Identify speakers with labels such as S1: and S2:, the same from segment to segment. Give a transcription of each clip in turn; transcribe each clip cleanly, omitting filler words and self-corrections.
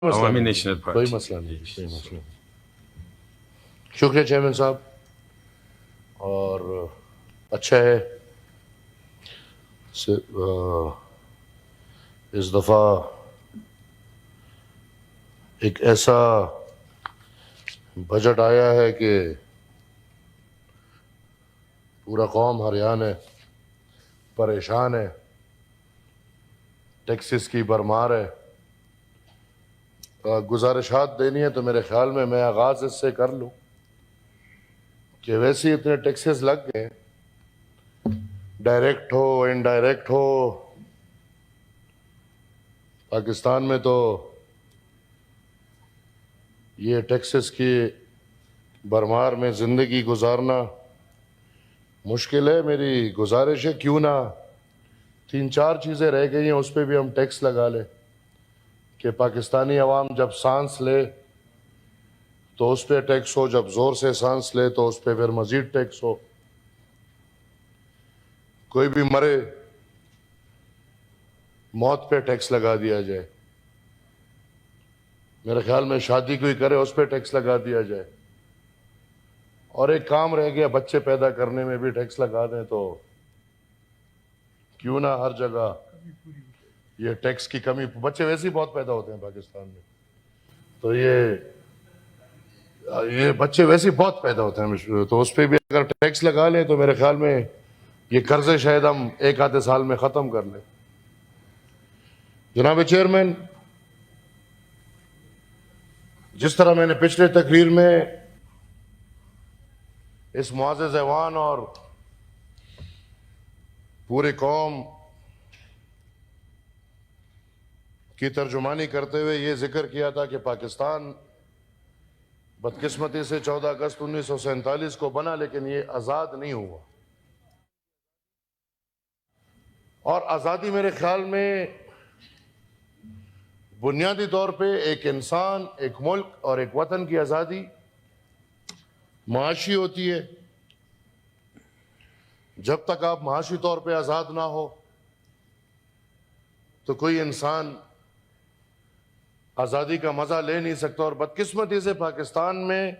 S1: عوامی نیشنل
S2: کوئی
S1: پارٹی.
S2: مسئلہ نہیں، کوئی مسئلہ نہیں. شکریہ چیئرمین صاحب. اور اچھا ہے اس دفعہ ایک ایسا بجٹ آیا ہے کہ پورا قوم حیران ہے، پریشان ہے، ٹیکسز کی بھرمار ہے. گزارشات دینی ہے تو میرے خیال میں آغاز اس سے کر لوں کہ ویسے ہی اتنے ٹیکسز لگ گئے، ڈائریکٹ ہو انڈائریکٹ ہو. پاکستان میں تو یہ ٹیکسز کی بھرمار میں زندگی گزارنا مشکل ہے. میری گزارش ہے کیوں نہ 3-4 چیزیں رہ گئی ہیں اس پہ بھی ہم ٹیکس لگا لیں کہ پاکستانی عوام جب سانس لے تو اس پہ ٹیکس ہو، جب زور سے سانس لے تو اس پہ پھر مزید ٹیکس ہو. کوئی بھی مرے موت پہ ٹیکس لگا دیا جائے. میرے خیال میں شادی کوئی کرے اس پہ ٹیکس لگا دیا جائے. اور ایک کام رہ گیا، بچے پیدا کرنے میں بھی ٹیکس لگا دیں تو کیوں نہ ہر جگہ یہ ٹیکس کی کمی. بچے ویسے ہی بہت پیدا ہوتے ہیں پاکستان میں، تو یہ بچے ویسے ہی بہت پیدا ہوتے ہیں، تو اس پہ بھی اگر ٹیکس لگا لیں تو میرے خیال میں یہ قرضے شاید ہم ایک آدھے سال میں ختم کر لیں. جناب چیئرمین، جس طرح میں نے پچھلے تقریر میں اس معزز ایوان اور پوری قوم کی ترجمانی کرتے ہوئے یہ ذکر کیا تھا کہ پاکستان بدقسمتی سے 14 اگست 1947 کو بنا لیکن یہ آزاد نہیں ہوا. اور آزادی میرے خیال میں بنیادی طور پہ ایک انسان، ایک ملک اور ایک وطن کی آزادی معاشی ہوتی ہے. جب تک آپ معاشی طور پہ آزاد نہ ہو تو کوئی انسان آزادی کا مزہ لے نہیں سکتا. اور بدقسمتی سے پاکستان میں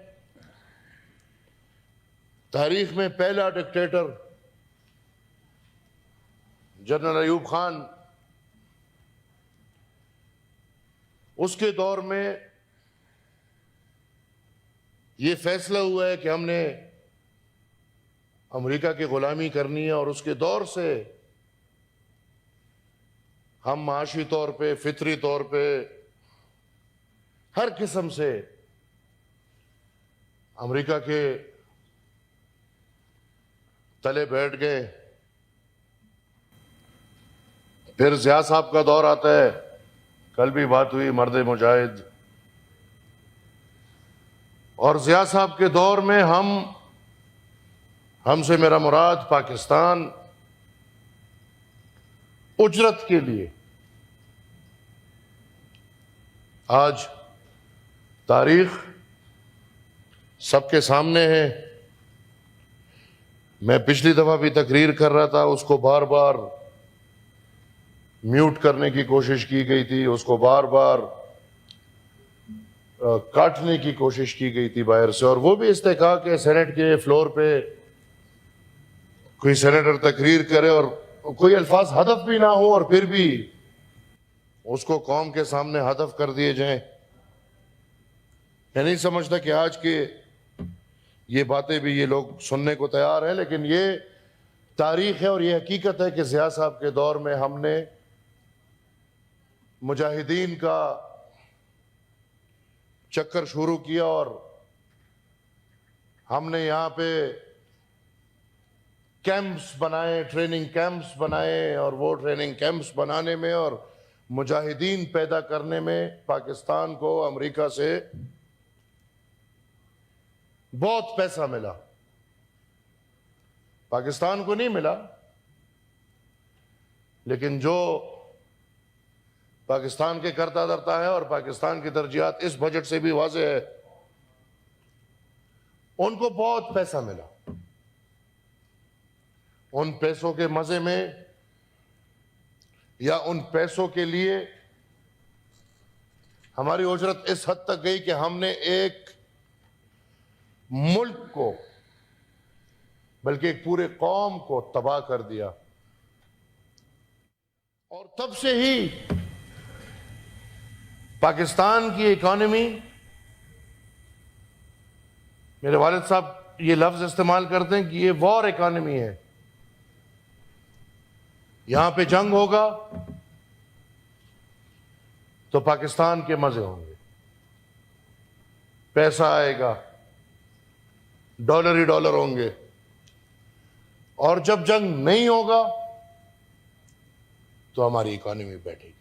S2: تاریخ میں پہلا ڈکٹیٹر جنرل ایوب خان، اس کے دور میں یہ فیصلہ ہوا ہے کہ ہم نے امریکہ کی غلامی کرنی ہے، اور اس کے دور سے ہم معاشی طور پہ، فطری طور پہ، ہر قسم سے امریکہ کے تلے بیٹھ گئے. پھر ضیاء صاحب کا دور آتا ہے، کل بھی بات ہوئی مرد مجاہد، اور ضیاء صاحب کے دور میں ہم سے میرا مراد پاکستان اجرت کے لیے. آج تاریخ سب کے سامنے ہے. میں پچھلی دفعہ بھی تقریر کر رہا تھا، اس کو بار بار میوٹ کرنے کی کوشش کی گئی تھی، اس کو بار بار کاٹنے کی کوشش کی گئی تھی باہر سے. اور وہ بھی استحقاق ہے سینٹ کے فلور پہ کوئی سینیٹر تقریر کرے اور کوئی الفاظ ہدف بھی نہ ہو اور پھر بھی اس کو قوم کے سامنے ہدف کر دیے جائیں. میں نہیں سمجھتا کہ آج کے یہ باتیں بھی یہ لوگ سننے کو تیار ہیں، لیکن یہ تاریخ ہے اور یہ حقیقت ہے کہ ضیاء صاحب کے دور میں ہم نے مجاہدین کا چکر شروع کیا، اور ہم نے یہاں پہ کیمپس بنائے، ٹریننگ کیمپس بنائے، اور وہ ٹریننگ کیمپس بنانے میں اور مجاہدین پیدا کرنے میں پاکستان کو امریکہ سے بہت پیسہ ملا. پاکستان کو نہیں ملا، لیکن جو پاکستان کے کرتا دھرتا ہے اور پاکستان کی ترجیحات اس بجٹ سے بھی واضح ہے، ان کو بہت پیسہ ملا. ان پیسوں کے مزے میں یا ان پیسوں کے لیے ہماری اجرت اس حد تک گئی کہ ہم نے ایک ملک کو بلکہ ایک پورے قوم کو تباہ کر دیا. اور تب سے ہی پاکستان کی اکانومی، میرے والد صاحب یہ لفظ استعمال کرتے ہیں کہ یہ وار اکانومی ہے. یہاں پہ جنگ ہوگا تو پاکستان کے مزے ہوں گے، پیسہ آئے گا، ڈالر ہی ڈالر ہوں گے. اور جب جنگ نہیں ہوگا تو ہماری اکانومی بیٹھے گی،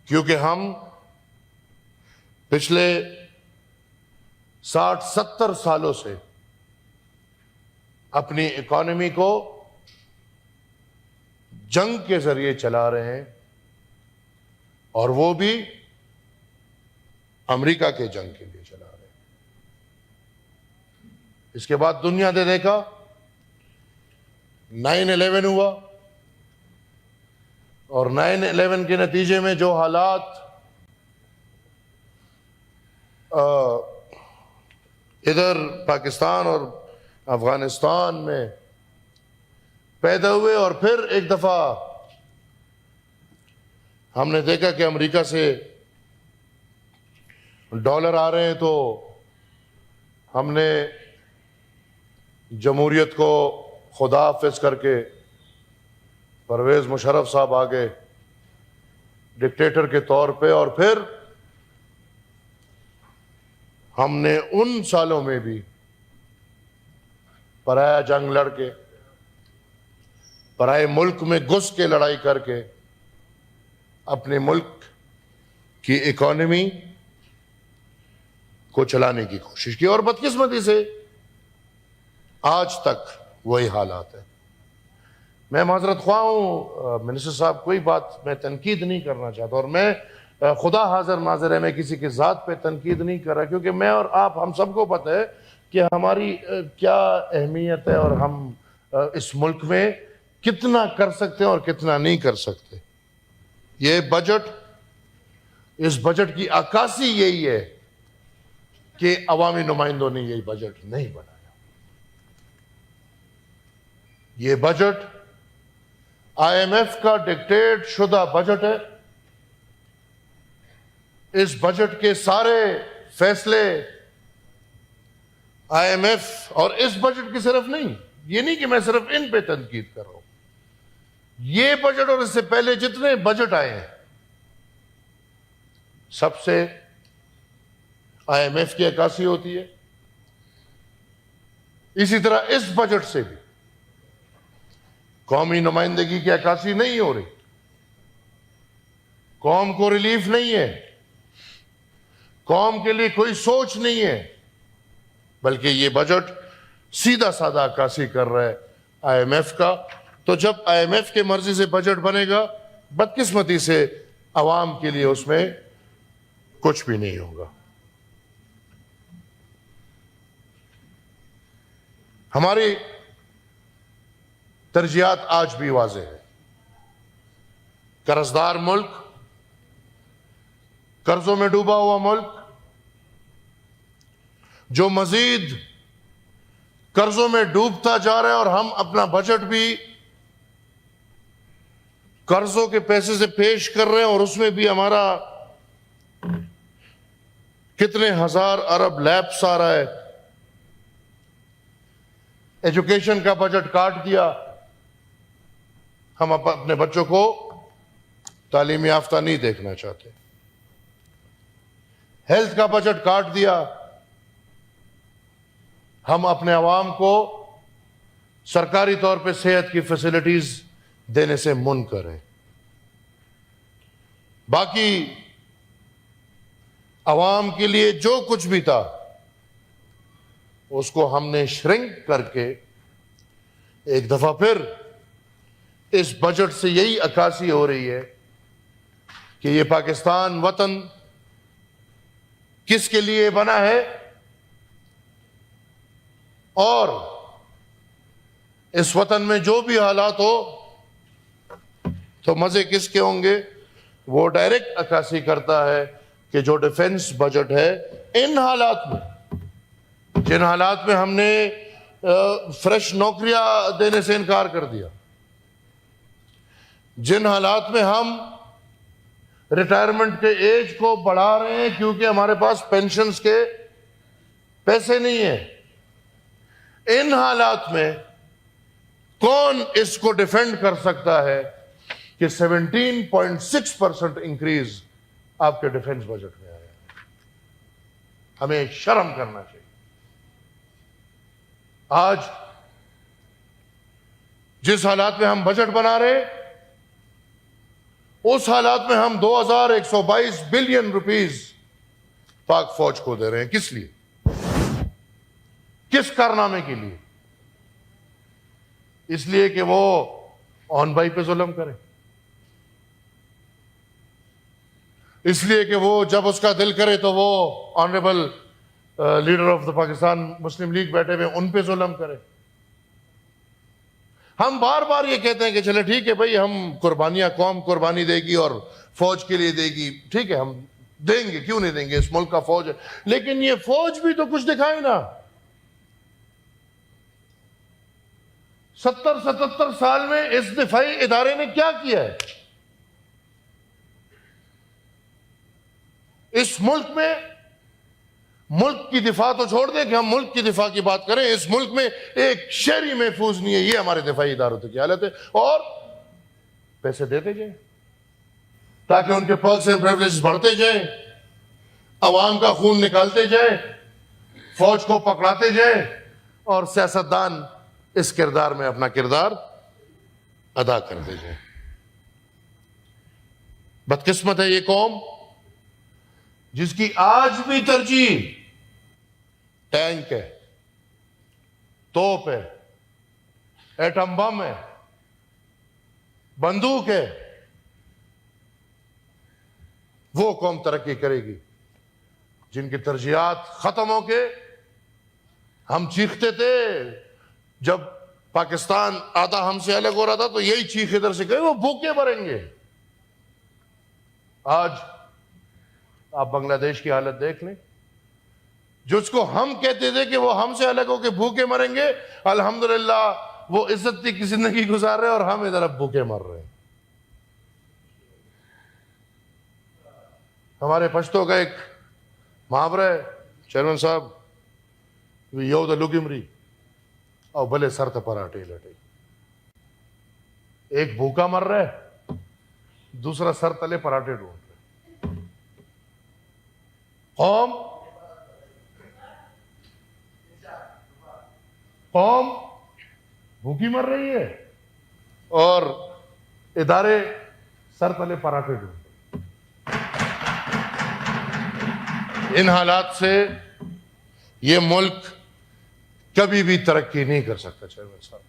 S2: کیونکہ ہم پچھلے 60-70 سالوں سے اپنی اکانومی کو جنگ کے ذریعے چلا رہے ہیں، اور وہ بھی امریکہ کے جنگ کے لیے چلا رہے ہیں. اس کے بعد دنیا نے دیکھا 9/11 ہوا، اور 9/11 کے نتیجے میں جو حالات ادھر پاکستان اور افغانستان میں پیدا ہوئے، اور پھر ایک دفعہ ہم نے دیکھا کہ امریکہ سے ڈالر آ رہے ہیں، تو ہم نے جمہوریت کو خدا حافظ کر کے پرویز مشرف صاحب آگے ڈکٹیٹر کے طور پہ، اور پھر ہم نے ان سالوں میں بھی پرایا جنگ لڑ کے، پرائے ملک میں گھس کے لڑائی کر کے اپنے ملک کی اکانومی کو چلانے کی کوشش کی، اور بدقسمتی سے آج تک وہی حالات ہیں. میں معذرت خواہ ہوں منسٹر صاحب، کوئی بات میں تنقید نہیں کرنا چاہتا، اور میں خدا حاضر ناظر ہے، میں کسی کی ذات پہ تنقید نہیں کر رہا، کیونکہ میں اور آپ ہم سب کو پتہ ہے کہ ہماری کیا اہمیت ہے، اور ہم اس ملک میں کتنا کر سکتے ہیں اور کتنا نہیں کر سکتے. یہ بجٹ، اس بجٹ کی عکاسی یہی ہے کہ عوامی نمائندوں نے یہی بجٹ نہیں بنایا. یہ بجٹ IMF کا ڈکٹیٹ شدہ بجٹ ہے. اس بجٹ کے سارے فیصلے IMF، اور اس بجٹ کی صرف نہیں، یہ نہیں کہ میں صرف ان پہ تنقید کر رہا ہوں، یہ بجٹ اور اس سے پہلے جتنے بجٹ آئے ہیں سب سے IMF کی عکاسی ہوتی ہے. اسی طرح اس بجٹ سے بھی قومی نمائندگی کی عکاسی نہیں ہو رہی، قوم کو ریلیف نہیں ہے، قوم کے لیے کوئی سوچ نہیں ہے، بلکہ یہ بجٹ سیدھا سادہ عکاسی کر رہا ہے IMF کا. تو جب IMF کے مرضی سے بجٹ بنے گا، بدقسمتی سے عوام کے لیے اس میں کچھ بھی نہیں ہوگا. ہماری ترجیحات آج بھی واضح ہے. قرضدار ملک، قرضوں میں ڈوبا ہوا ملک، جو مزید قرضوں میں ڈوبتا جا رہا ہے، اور ہم اپنا بجٹ بھی قرضوں کے پیسے سے پیش کر رہے ہیں، اور اس میں بھی ہمارا کتنے ہزار ارب لیپس آ رہا ہے. ایجوکیشن کا بجٹ کاٹ دیا، ہم اپنے بچوں کو تعلیم یافتہ نہیں دیکھنا چاہتے. ہیلتھ کا بجٹ کاٹ دیا، ہم اپنے عوام کو سرکاری طور پہ صحت کی فیسلٹیز دینے سے منکر ہیں. باقی عوام کے لیے جو کچھ بھی تھا اس کو ہم نے شرنک کر کے ایک دفعہ پھر اس بجٹ سے یہی عکاسی ہو رہی ہے کہ یہ پاکستان وطن کس کے لیے بنا ہے، اور اس وطن میں جو بھی حالات ہو تو مزے کس کے ہوں گے، وہ ڈائریکٹ عکاسی کرتا ہے کہ جو ڈیفنس بجٹ ہے ان حالات میں، جن حالات میں ہم نے فریش نوکریاں دینے سے انکار کر دیا، جن حالات میں ہم ریٹائرمنٹ کے ایج کو بڑھا رہے ہیں کیونکہ ہمارے پاس پینشنز کے پیسے نہیں ہیں، ان حالات میں کون اس کو ڈیفینڈ کر سکتا ہے کہ 17.6% انکریز آپ کے ڈیفنس بجٹ میں آیا؟ ہمیں شرم کرنا چاہیے۔ آج جس حالات میں ہم بجٹ بنا رہے، اس حالات میں ہم 2122 بلین روپیز پاک فوج کو دے رہے ہیں۔ کس لیے؟ کس کارنامے کے لیے؟ اس لیے کہ وہ آن بائی پہ ظلم کرے، اس لیے کہ وہ جب اس کا دل کرے تو وہ honourable leader of the Pakistan Muslim league بیٹھے ہوئے ان پہ ظلم کرے۔ ہم بار بار یہ کہتے ہیں کہ چلے ٹھیک ہے بھائی، ہم قربانیاں، قوم قربانی دے گی اور فوج کے لیے دے گی، ٹھیک ہے ہم دیں گے، کیوں نہیں دیں گے، اس ملک کا فوج ہے، لیکن یہ فوج بھی تو کچھ دکھائے نا۔ 77 سال میں اس دفاعی ادارے نے کیا کیا ہے؟ اس ملک میں، ملک کی دفاع تو چھوڑ دیں کہ ہم ملک کی دفاع کی بات کریں، اس ملک میں ایک شہری محفوظ نہیں ہے۔ یہ ہمارے دفاعی اداروں کی حالت ہے، اور پیسے دیتے جائیں تاکہ ان کے پرکس اینڈ پریولیجز بڑھتے جائیں، عوام کا خون نکالتے جائیں، فوج کو پکڑاتے جائیں، اور سیاستدان اس کردار میں اپنا کردار ادا کرتے جائیں۔ بدقسمت ہے یہ قوم جس کی آج بھی ترجیح ٹینک ہے، توپ ہے، ایٹم بم ہے، بندوق ہے۔ وہ قوم ترقی کرے گی جن کی ترجیحات ختم ہو کے، ہم چیختے تھے جب پاکستان آدھا ہم سے الگ ہو رہا تھا تو یہی چیخ ادھر سے کہے وہ بھوکے مریں گے۔ آج آپ بنگلہ دیش کی حالت دیکھ لیں، جس کو ہم کہتے تھے کہ وہ ہم سے الگ ہو کے بھوکے مریں گے، الحمدللہ وہ عزت کی زندگی گزار رہے اور ہم ادھر اب بھوکے مر رہے ہیں۔ ہمارے پشتوں کا ایک محاورہ ہے چیئرمین صاحب، یو دا لگمری اور بھلے سر تے پراٹے لٹے۔ ایک بھوکا مر رہا ہے، دوسرا سر تلے پراٹے ڈھونڈ رہے۔ قوم بھوکی مر رہی ہے اور ادارے سر تلے پراٹھے ڈھونڈ رہے۔ ان حالات سے یہ ملک کبھی بھی ترقی نہیں کر سکتا۔ چیئرمین صاحب،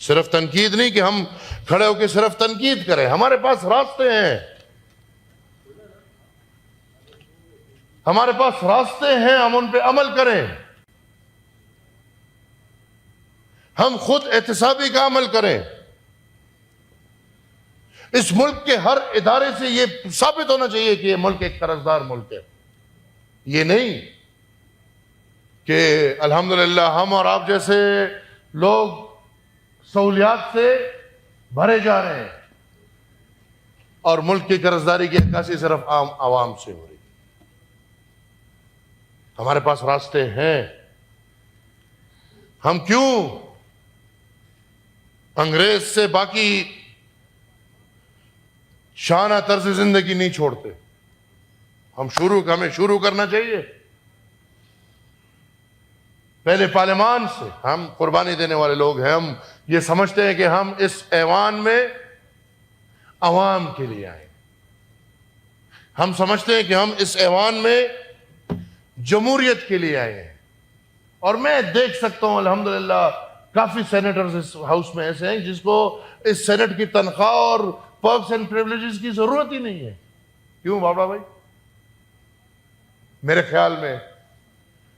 S2: صرف تنقید نہیں کہ ہم کھڑے ہو کے صرف تنقید کریں، ہمارے پاس راستے ہیں، ہمارے پاس راستے ہیں، ہم ان پہ عمل کریں، ہم خود احتسابی کا عمل کریں۔ اس ملک کے ہر ادارے سے یہ ثابت ہونا چاہیے کہ یہ ملک ایک قرضدار ملک ہے۔ یہ نہیں کہ الحمدللہ ہم اور آپ جیسے لوگ سہولیات سے بھرے جا رہے ہیں اور ملک کی قرضداری کی عکاسی صرف عام عوام سے ہو رہی ہے۔ ہمارے پاس راستے ہیں، ہم کیوں انگریز سے باقی شانہ طرز زندگی نہیں چھوڑتے؟ ہمیں شروع کرنا چاہیے پہلے پارلیمان سے۔ ہم قربانی دینے والے لوگ ہیں، ہم یہ سمجھتے ہیں کہ ہم اس ایوان میں عوام کے لیے آئے، ہم سمجھتے ہیں کہ ہم اس ایوان میں جمہوریت کے لیے آئے ہیں۔ اور میں دیکھ سکتا ہوں الحمدللہ کافی سینیٹرز اس ہاؤس میں ایسے ہیں جس کو اس سینٹ کی تنخواہ اور پرکس اینڈ پریولیجز کی ضرورت ہی نہیں ہے۔ کیوں بابا بھائی؟ میرے خیال میں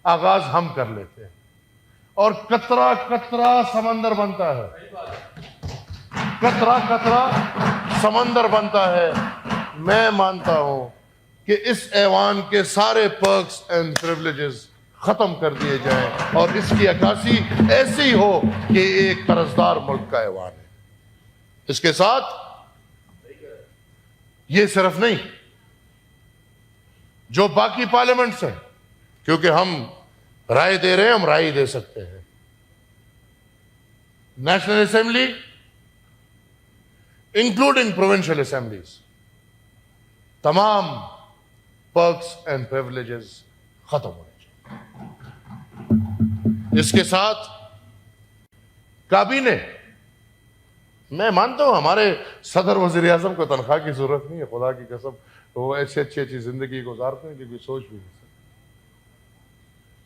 S2: آغاز ہم کر لیتے ہیں اور قطرہ قطرہ سمندر بنتا ہے، قطرہ قطرہ سمندر بنتا ہے۔ میں مانتا ہوں کہ اس ایوان کے سارے پرکس اینڈ پریولیجز ختم کر دیے جائیں اور اس کی عکاسی ایسی ہو کہ ایک قرضدار ملک کا ایوان ہے. اس کے ساتھ یہ صرف نہیں، جو باقی پارلیمنٹس ہیں، کیونکہ ہم رائے دے رہے ہیں، ہم رائے دے سکتے ہیں، national assembly including provincial assemblies, تمام پرکس اینڈ پریولیجز ختم ہونے چاہیے. اس کے ساتھ کابینہ، میں مانتا ہوں ہمارے صدر وزیر اعظم کو تنخواہ کی ضرورت نہیں ہے، خدا کی قسم وہ ایسی اچھی زندگی گزارتے ہیں کہ کوئی سوچ بھی نہیں سکتا.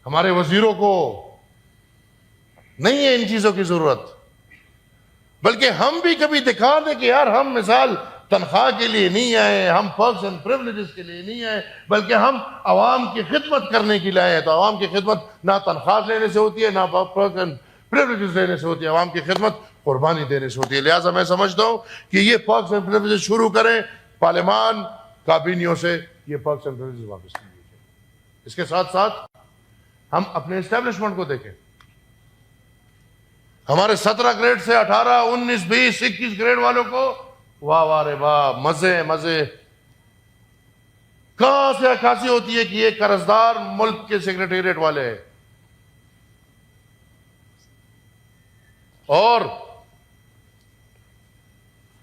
S2: ہمارے وزیروں کو نہیں ہے ان چیزوں کی ضرورت، بلکہ ہم بھی کبھی دکھا دیں کہ یار ہم مثال تنخواہ کے لیے نہیں آئے، ہم پرکس اینڈ پریولیجز کے لیے نہیں آئے، بلکہ ہم عوام کی خدمت کرنے کے لیے آئے ہیں. تو عوام کی خدمت نہ تنخواہ لینے سے ہوتی ہے، نہ پرکس اینڈ پریولیجز لینے سے ہوتی ہے، عوام کی خدمت قربانی دینے سے ہوتی ہے. لہٰذا میں سمجھتا ہوں کہ یہ پرکس اینڈ پریولیجز شروع کریں، پارلیمان کابینیوں سے یہ پرکس اینڈ پریولیجز واپس لے لیجیے. اس کے ساتھ ساتھ ہم اپنے اسٹیبلشمنٹ کو دیکھیں. ہمارے 17 گریڈ سے 18 19 20 21 گریڈ والوں کو واہ واہ رے واہ، مزے مزے. کہاں سے عکاسی ہوتی ہے کہ یہ قرضدار ملک کے سیکریٹریٹ والے ہیں؟ اور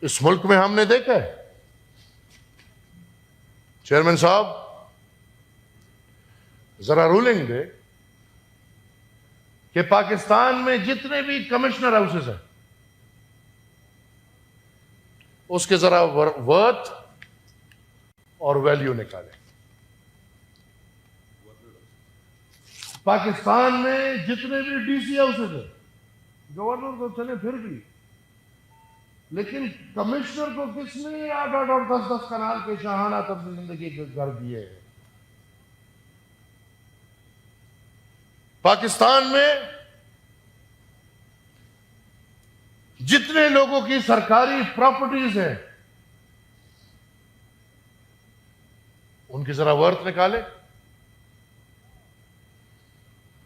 S2: اس ملک میں ہم نے دیکھا ہے، چیئرمین صاحب ذرا رولنگ دے کہ پاکستان میں جتنے بھی کمشنر ہاؤسز ہیں اس کے ذرا ورتھ اور ویلیو نکالیں. پاکستان میں جتنے بھی ڈی سی ہاؤسز ہیں، گورنر تو چلے پھر بھی، لیکن کمشنر کو کس نے 8 اور 10 کنال کے شاہانہ طرز زندگی کے گھر دیے ہیں؟ پاکستان میں جتنے لوگوں کی سرکاری پراپرٹیز ہیں ان کی ذرا ورتھ نکالے.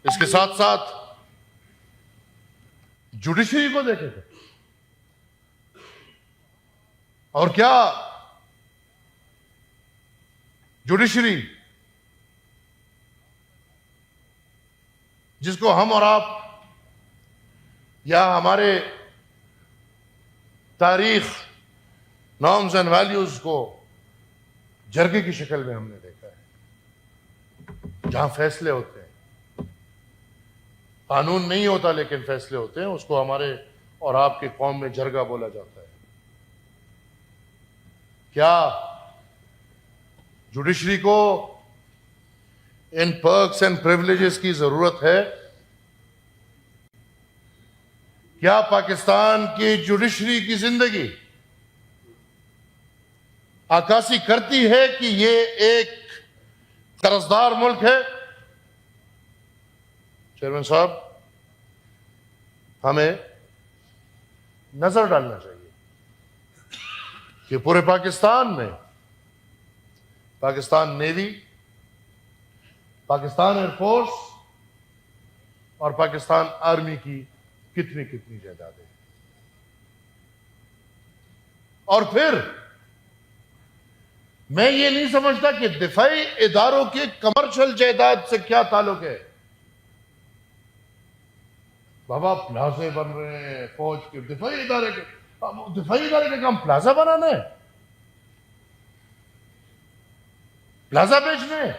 S2: اس کے ساتھ ساتھ جوڈیشری کو دیکھیں گے، اور کیا جوڈیشری جس کو ہم اور آپ یا ہمارے تاریخ نارمز اینڈ ویلیوز کو جرگے کی شکل میں ہم نے دیکھا ہے، جہاں فیصلے ہوتے ہیں، قانون نہیں ہوتا لیکن فیصلے ہوتے ہیں، اس کو ہمارے اور آپ کی قوم میں جرگہ بولا جاتا ہے. کیا جوڈیشری کو ان پرکس اینڈ پریولیجز کی ضرورت ہے؟ کیا پاکستان کی جوڈیشری کی زندگی عکاسی کرتی ہے کہ یہ ایک قرضدار ملک ہے؟ چیئرمین صاحب، ہمیں نظر ڈالنا چاہیے کہ پورے پاکستان میں Pakistan navy, Pakistan air force اور پاکستان آرمی کی کتنی جائیدادیں ہیں. اور پھر میں یہ نہیں سمجھتا کہ دفاعی اداروں کے کمرشل جائیداد سے کیا تعلق ہے. بابا پلازے بن رہے ہیں فوج کے، دفاعی ادارے کے کام پلازا بنانا ہے، پلازا بیچنے ہیں.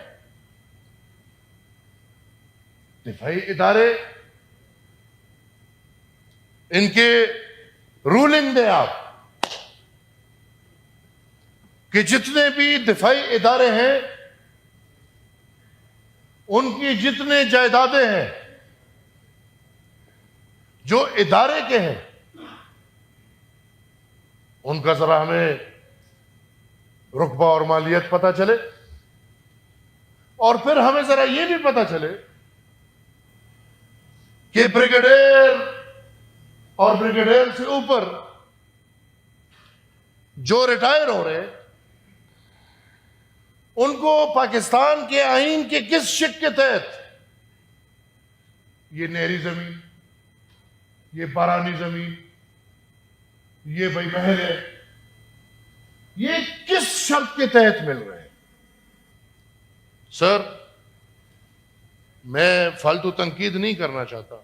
S2: دفاعی ادارے ان کے رولنگ دیں آپ کہ جتنے بھی دفاعی ادارے ہیں ان کی جتنے جائیدادیں ہیں جو ادارے کے ہیں ان کا ذرا ہمیں رقبہ اور مالیت پتہ چلے، اور پھر ہمیں ذرا یہ بھی پتہ چلے کہ بریگیڈیئر اور بریگیڈیئر سے اوپر جو ریٹائر ہو رہے ان کو پاکستان کے آئین کے کس شق کے تحت یہ نہری زمین، یہ بارانی زمین، یہ بھائی محل ہے، یہ کس شرط کے تحت مل رہے ہیں؟ سر، میں فالتو تنقید نہیں کرنا چاہتا،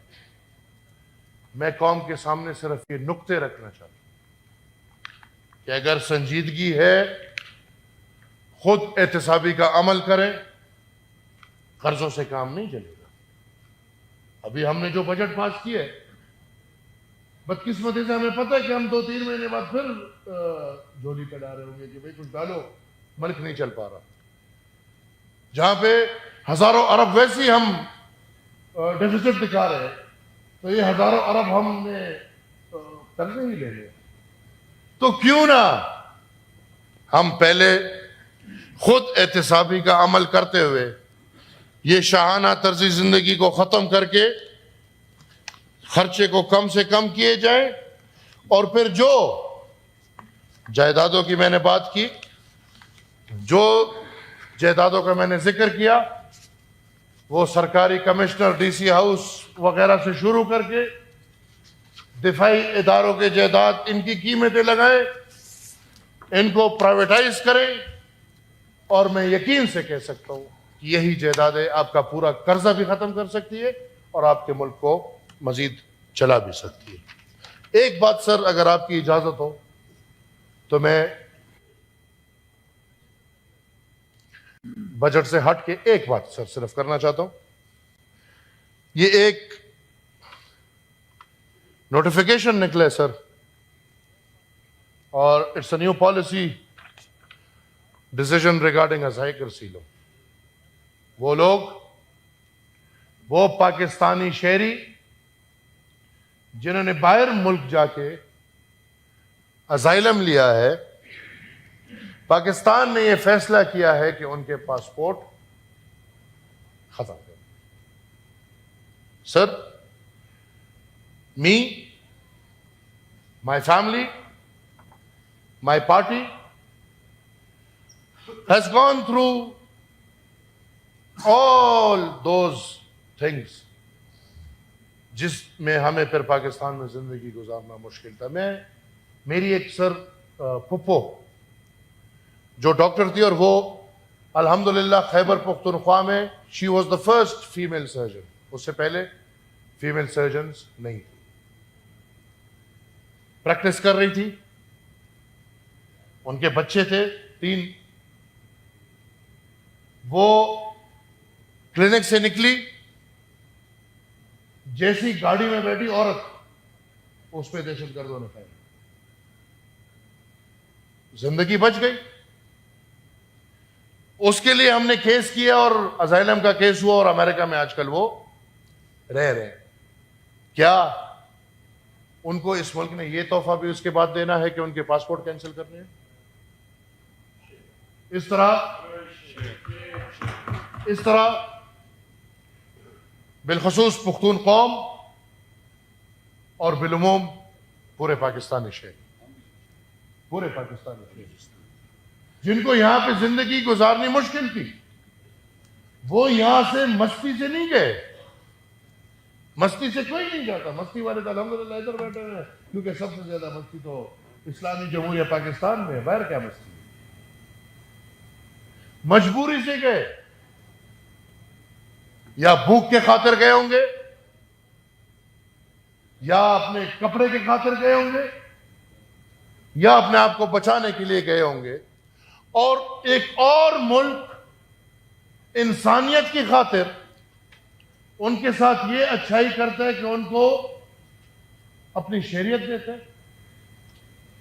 S2: میں قوم کے سامنے صرف یہ نقطے رکھنا چاہتا ہوں کہ اگر سنجیدگی ہے، خود احتسابی کا عمل کریں، قرضوں سے کام نہیں چلے گا۔ ابھی ہم نے جو بجٹ پاس کیا ہے، بدقسمتی سے ہمیں پتہ ہے کہ ہم 2-3 مہینے بعد پھر جھولی پہ ڈال رہے ہوں گے کہ بھئی کچھ ڈالو، ملک نہیں چل پا رہا۔ جہاں پہ ہزاروں ارب ویسی ہم ڈیفیسٹ دکھا رہے ہیں، تو یہ ہزاروں ارب ہم نے قرضے ہی لے لے، تو کیوں نہ ہم پہلے خود احتسابی کا عمل کرتے ہوئے یہ شاہانہ طرز زندگی کو ختم کر کے خرچے کو کم سے کم کیے جائیں، اور پھر جو جائیدادوں کی میں نے بات کی، جو جائیدادوں کا میں نے ذکر کیا، وہ سرکاری کمشنر، ڈی سی ہاؤس وغیرہ سے شروع کر کے دفاعی اداروں کے جائیداد، ان کی قیمتیں لگائیں، ان کو پرائیویٹائز کریں، اور میں یقین سے کہہ سکتا ہوں کہ یہی جائیدادیں آپ کا پورا قرضہ بھی ختم کر سکتی ہے اور آپ کے ملک کو مزید چلا بھی سکتی ہے۔ ایک بات سر، اگر آپ کی اجازت ہو تو میں بجٹ سے ہٹ کے ایک بات سر صرف کرنا چاہتا ہوں۔ یہ ایک نوٹیفیکیشن نکلے سر، اور it's a new policy decision regarding ازائکر سیلو۔ وہ لوگ، وہ پاکستانی شہری جنہوں نے باہر ملک جا کے ازائلم لیا ہے، پاکستان نے یہ فیصلہ کیا ہے کہ ان کے پاسپورٹ ختم کر۔ Sir, me, my family, my party has gone through all those things جس میں ہمیں پھر پاکستان میں زندگی گزارنا مشکل تھا۔ میری ایک سر پھپھو جو ڈاکٹر تھی، اور وہ الحمدللہ خیبر پختونخوا میں she was the first female surgeon، اس سے پہلے فیمیل سرجنز نہیں تھی، پریکٹس کر رہی تھی، ان کے بچے تھے 3۔ وہ کلینک سے نکلی، جیسی گاڑی میں بیٹھی عورت، اس پہ دہشت گردوں نے پھیلا، زندگی بچ گئی۔ اس کے لیے ہم نے کیس کیا، اور ازائلم کا کیس ہوا، اور امریکہ میں آج کل وہ رہ رہے ہیں۔ کیا ان کو اس ملک نے یہ تحفہ بھی اس کے بعد دینا ہے کہ ان کے پاسپورٹ کینسل کرنے ہیں؟ اس طرح بالخصوص پختون قوم اور بالعموم پورے پاکستانی شہر، پورے پاکستانی شہر جن کو یہاں پہ زندگی گزارنی مشکل تھی، وہ یہاں سے مستی سے نہیں گئے۔ مستی سے کوئی نہیں جاتا، مستی والے تو الحمدللہ ادھر بیٹھے ہیں، کیونکہ سب سے زیادہ مستی تو اسلامی جمہوریہ پاکستان میں ہے، باہر کیا مستی ہے؟ مجبوری سے گئے، یا بھوک کے خاطر گئے ہوں گے، یا اپنے کپڑے کے خاطر گئے ہوں گے، یا اپنے آپ کو بچانے کے لیے گئے ہوں گے، اور ایک اور ملک انسانیت کی خاطر ان کے ساتھ یہ اچھائی کرتا ہے کہ ان کو اپنی شہریت دیتا ہے۔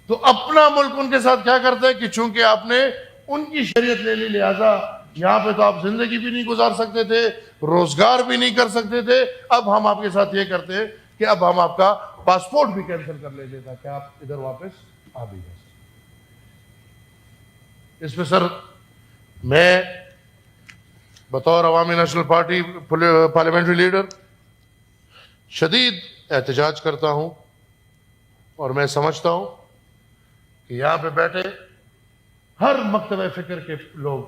S2: تو اپنا ملک ان کے ساتھ کیا کرتا ہے کہ چونکہ آپ نے ان کی شہریت لے لی، لہذا یہاں پہ تو آپ زندگی بھی نہیں گزار سکتے تھے، روزگار بھی نہیں کر سکتے تھے، اب ہم آپ کے ساتھ یہ کرتے ہیں کہ اب ہم آپ کا پاسپورٹ بھی کینسل کر لیتے تاکہ آپ ادھر واپس آ بھی جائیں۔ اس میں سر میں بطور عوامی نیشنل پارٹی پارلیمنٹری لیڈر شدید احتجاج کرتا ہوں، اور میں سمجھتا ہوں کہ یہاں پہ بیٹھے ہر مکتبہ فکر کے لوگ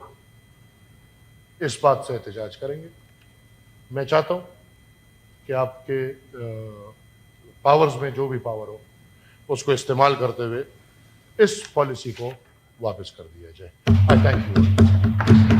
S2: اس بات سے احتجاج کریں گے. میں چاہتا ہوں کہ آپ کے پاورز میں جو بھی پاور ہو اس کو استعمال کرتے ہوئے اس پالیسی کو واپس کر دیا جائے. I thank you.